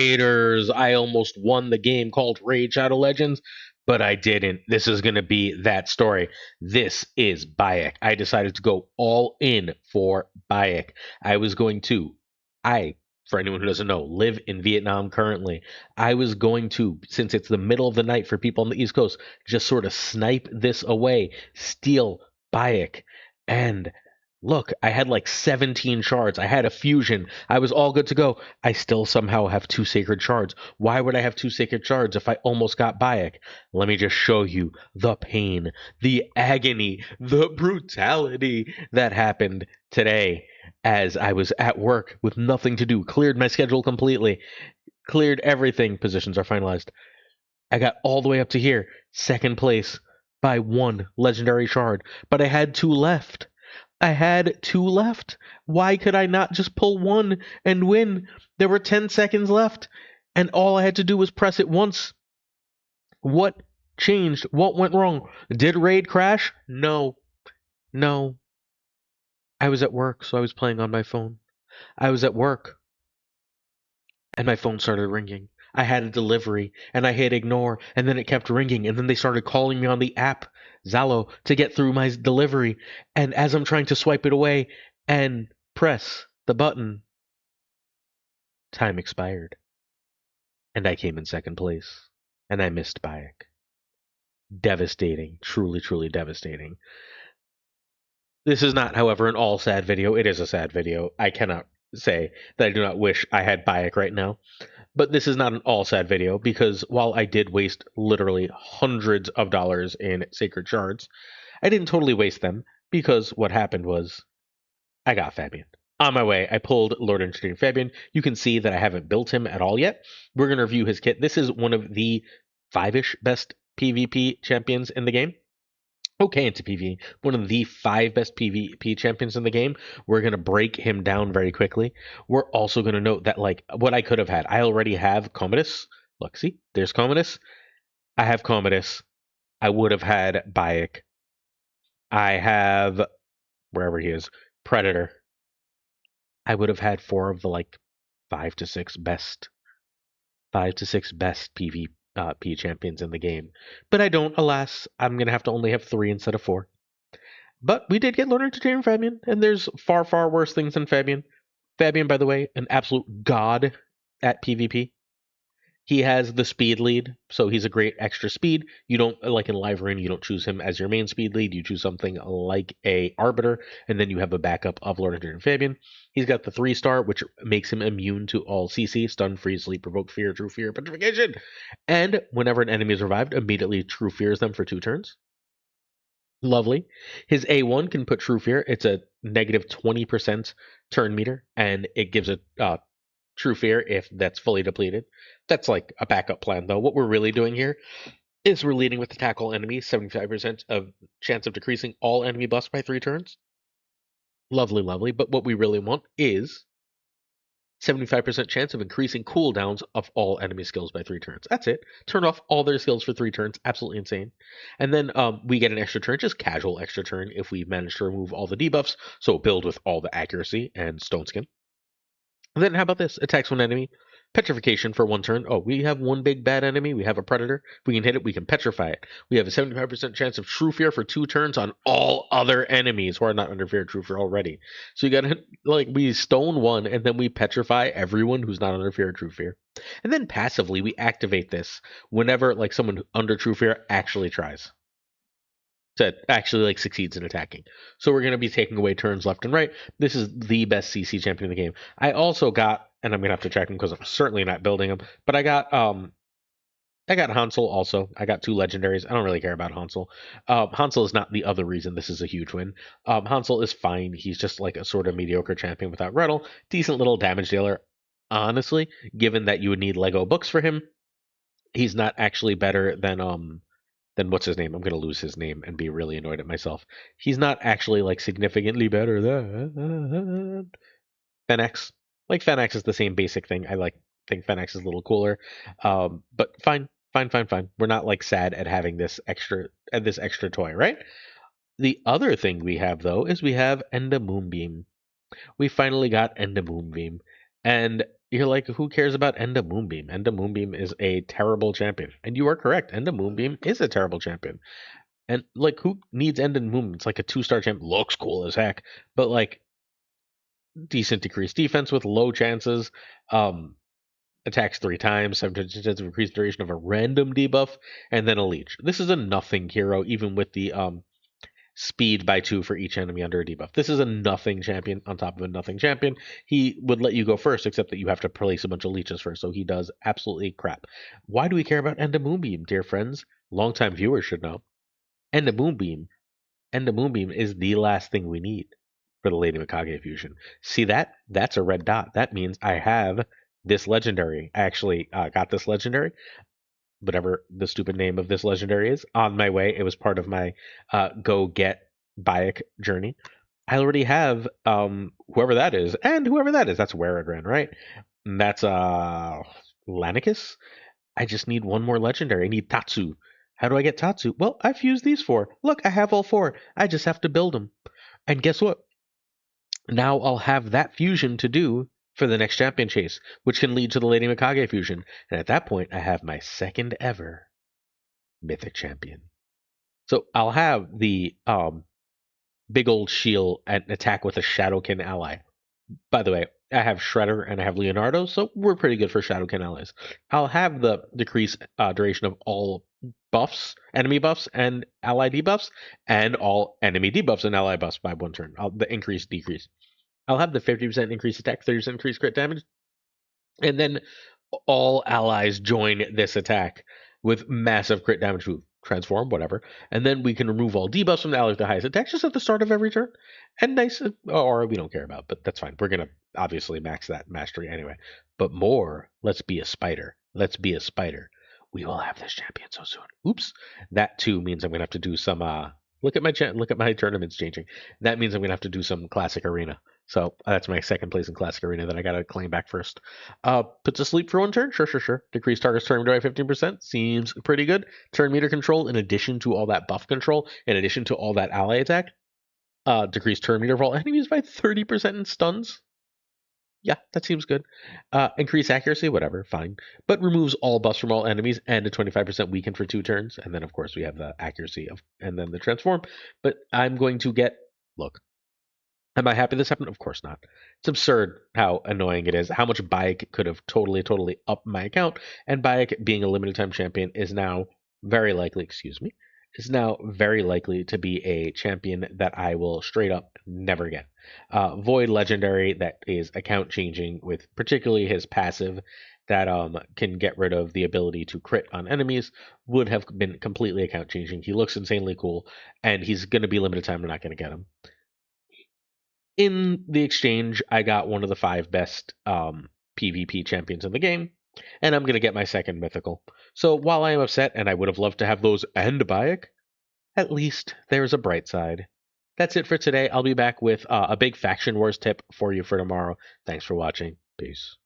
Raiders. I almost won the game called Raid Shadow Legends, but I didn't. This is going to be that story. This is Bayek. I decided to go all in for Bayek. I was going to, I, for anyone who doesn't know, live in Vietnam currently. I was going to, since it's the middle of the night for people on the East Coast, just sort of snipe this away, steal Bayek, and look, I had like 17 shards. I had a fusion. I was all good to go. I still somehow have two sacred shards. Why would I have two sacred shards if I almost got Bayek? Let me just show you the pain, the agony, the brutality that happened today as I was at work with nothing to do. Cleared my schedule completely. Cleared everything. Positions are finalized. I got all the way up to here, second place by one legendary shard, but I had two left. I had two left. Why could I not just pull one and win? There were 10 seconds left, and all I had to do was press it once. What changed? What went wrong? Did Raid crash? No. No. I was at work, so I was playing on my phone. I was at work, and my phone started ringing. I had a delivery, and I hit ignore, and then it kept ringing, and then they started calling me on the app, Zalo, to get through my delivery. And as I'm trying to swipe it away and press the button, time expired, and I came in second place, and I missed Bayek. Devastating, truly, truly devastating. This is not, however, an all sad video. It is a sad video. I cannot say that I do not wish I had Bayek right now. But this is not an all sad video because while I did waste literally hundreds of dollars in sacred shards, I didn't totally waste them because what happened was I got Fabian. On my way, I pulled Lord Engineer Fabian. You can see that I haven't built him at all yet. We're going to review his kit. This is one of the 5-ish best PvP champions in the game. Okay, into PvE, one of the 5 best PvP champions in the game. We're going to break him down very quickly. We're also going to note that, like, what I could have had, I already have Commodus. Look, see, there's Commodus. I have Commodus. I would have had Bayek. I have, wherever he is, Predator. I would have had 4 of the, like, 5 to 6 best PvP champions in the game. But I don't, alas. I'm going to have to only have 3 instead of 4. But we did get Lord Entertainer Fabian, and there's far, far worse things than Fabian. Fabian, by the way, an absolute god at PvP. He has the speed lead, so he's a great extra speed. You don't, like in Live Arena, you don't choose him as your main speed lead. You choose something like a Arbiter, and then you have a backup of Lord Entertainer Fabian. He's got the 3-star, which makes him immune to all CC, stun, freeze, sleep, provoke, fear, true fear, petrification. And whenever an enemy is revived, immediately true fears them for 2 turns. Lovely. His A1 can put True Fear. It's a negative 20% turn meter, and it gives a True Fear if that's fully depleted. That's like a backup plan, though. What we're really doing here is we're leading with the tackle enemy, 75% of chance of decreasing all enemy buffs by 3 turns. Lovely, lovely. But what we really want is 75% chance of increasing cooldowns of all enemy skills by 3 turns. That's it. Turn off all their skills for 3 turns. Absolutely insane. And then we get an extra turn, just casual extra turn if we manage to remove all the debuffs. So build with all the accuracy and stone skin. And then how about this? Attacks one enemy. Petrification for 1 turn. Oh, we have one big bad enemy. We have a predator. If we can hit it, we can petrify it. We have a 75% chance of true fear for 2 turns on all other enemies who are not under fear of true fear already. So you gotta, like, we stone one and then we petrify everyone who's not under fear of true fear. And then passively, we activate this whenever, like, someone under true fear actually tries. To actually, like, succeeds in attacking. So we're going to be taking away turns left and right. This is the best CC champion in the game. I also got, and I'm going to have to check him because I'm certainly not building him, but I got Hansel also. I got 2 legendaries. I don't really care about Hansel. Hansel is not the other reason this is a huge win. Hansel is fine. He's just like a sort of mediocre champion without Rattle. Decent little damage dealer. Honestly, given that you would need Lego books for him, he's not actually better than what's his name? I'm going to lose his name and be really annoyed at myself. He's not actually, like, significantly better than Fennex. Like, Fennex is the same basic thing. I think Fennex is a little cooler. But fine. We're not, like, sad at having this extra toy, right? The other thing we have, though, is we have Enda Moonbeam. We finally got Enda Moonbeam. And You're like, who cares about Enda Moonbeam? Enda Moonbeam is a terrible champion. And you are correct. Enda Moonbeam is a terrible champion. And like, who needs Enda Moonbeam? It's like a 2-star champ. Looks cool as heck. But like, decent decreased defense with low chances. Attacks 3 times, 7 chance of increased duration of a random debuff, and then a leech. This is a nothing hero, even with the speed by 2 for each enemy under a debuff. This is a nothing champion on top of a nothing champion. He would let you go first, except that you have to place a bunch of leeches first, so he does absolutely crap. Why do we care about Enda Moonbeam, dear friends? Longtime viewers should know. Enda Moonbeam. Enda Moonbeam is the last thing we need for the Lady Mikage fusion. See that? That's a red dot. That means I have this legendary. I actually got this legendary, whatever the stupid name of this legendary is, on my way. It was part of my go get Bayek journey. I already have whoever that is, and whoever that is, that's Weregran, right? And that's Lanicus. I just need one more legendary. I need Tatsu. How do I get Tatsu? Well, I've used these 4. Look, I have all 4. I just have to build them. And guess what? Now I'll have that fusion to do for the next champion chase, which can lead to the Lady Mikage fusion. And at that point, I have my second ever mythic champion. So I'll have the big old shield and attack with a Shadowkin ally. By the way, I have Shredder and I have Leonardo, so we're pretty good for Shadowkin allies. I'll have the decrease duration of all buffs, enemy buffs, and ally debuffs, and all enemy debuffs and ally buffs by 1 turn. The increase, decrease. I'll have the 50% increase attack, 30% increase crit damage, and then all allies join this attack with massive crit damage move. Transform, whatever. And then we can remove all debuffs from the ally with the highest attack just at the start of every turn. And nice, or we don't care about, but that's fine. We're going to obviously max that mastery anyway. But more, let's be a spider. Let's be a spider. We will have this champion so soon. Oops. That too means I'm going to have to do some, look at my tournaments changing. That means I'm going to have to do some classic arena. So that's my second place in Classic Arena that I got to claim back first. Put to sleep for 1 turn? Sure. Decrease target's turn meter by 15%. Seems pretty good. Turn meter control in addition to all that buff control, in addition to all that ally attack. Decrease turn meter for all enemies by 30% in stuns. Yeah, that seems good. Increase accuracy, whatever, fine. But removes all buffs from all enemies and a 25% weaken for 2 turns. And then, of course, we have the accuracy of, and then the transform. But I'm going to get, look, am I happy this happened? Of course not. It's absurd how annoying it is. How much Bayek could have totally upped my account. And Bayek, being a limited time champion, is now very likely, is now very likely to be a champion that I will straight up never get. Void legendary that is account changing with particularly his passive that can get rid of the ability to crit on enemies would have been completely account changing. He looks insanely cool, and he's going to be limited time. I'm not going to get him. In the exchange, I got one of the 5 best PvP champions in the game, and I'm going to get my second mythical. So while I am upset and I would have loved to have those and Bayek, at least there's a bright side. That's it for today. I'll be back with a big Faction Wars tip for you for tomorrow. Thanks for watching. Peace.